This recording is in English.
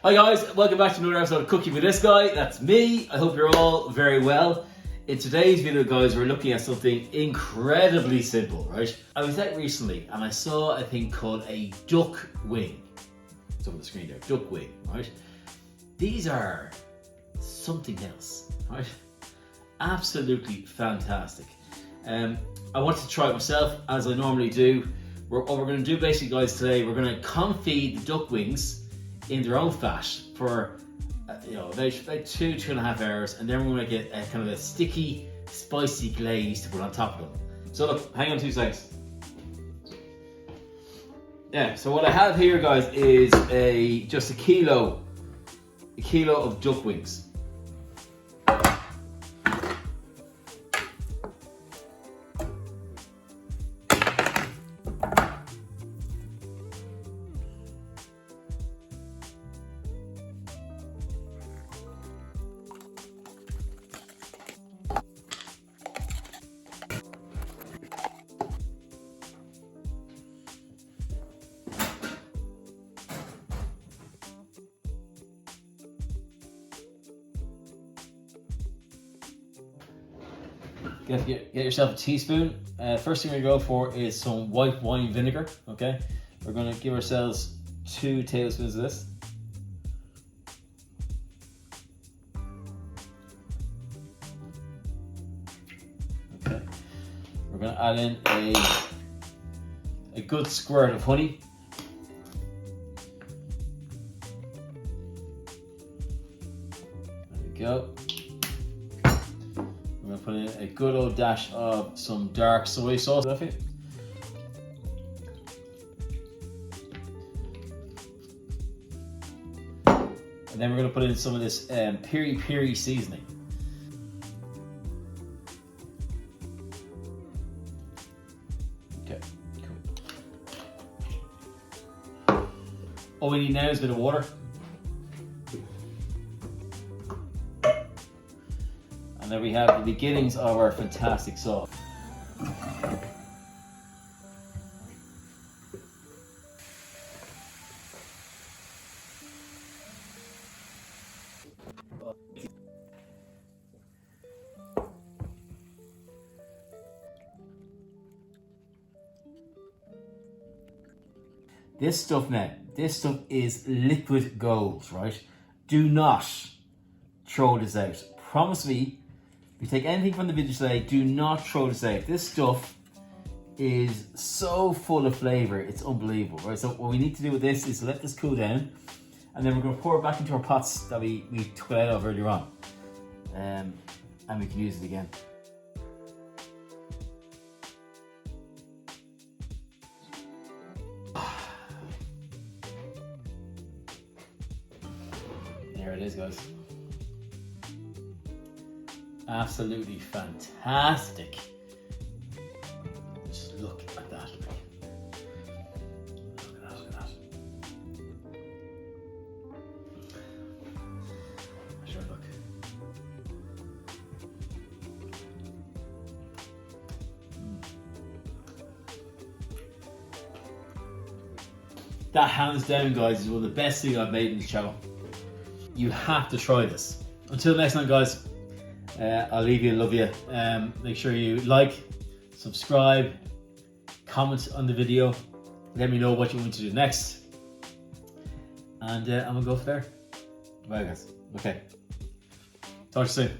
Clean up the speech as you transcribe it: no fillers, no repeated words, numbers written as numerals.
Hi guys, welcome back to another episode of Cooking with this guy. That's me. I hope you're all very well. In today's video, guys, we're looking at something incredibly simple, right? I was out recently and I saw a thing called a duck wing. It's on the screen there, duck wing, right? These are something else, right? Absolutely fantastic. I wanted to try it myself, as I normally do. What we're going to do basically, guys, today, we're going to confit the duck wings in their own fat for about 2.5 hours, and then we're going to get a kind of a sticky, spicy glaze to put on top of them. So look, hang on 2 seconds. Yeah, so what I have here, guys, is just a kilo of duck wings. Get yourself a teaspoon. First thing we're going to go for is some white wine vinegar, okay? We're going to give ourselves 2 tablespoons of this. Okay. We're going to add in a good squirt of honey. There we go. I'm going to put in a good old dash of some dark soy sauce. And then we're going to put in some of this peri-peri seasoning. Okay, cool. All we need now is a bit of water. And there we have the beginnings of our fantastic sauce. This stuff is liquid gold, right? Do not throw this out. Promise me, if you take anything from the video today, do not throw this out. This stuff is so full of flavor, it's unbelievable, right? So what we need to do with this is let this cool down, and then we're going to pour it back into our pots that we took it out of earlier on, and we can use it again. There it is, guys. Absolutely fantastic. Just look at that. Look at that. Sure, look. That hands down, guys, is one of the best things I've made in this channel. You have to try this. Until next time, guys. I'll leave you and love you. Make sure you like, subscribe, comment on the video. Let me know what you want to do next. And I'm gonna go from there. Bye, guys. Okay. Talk to you soon.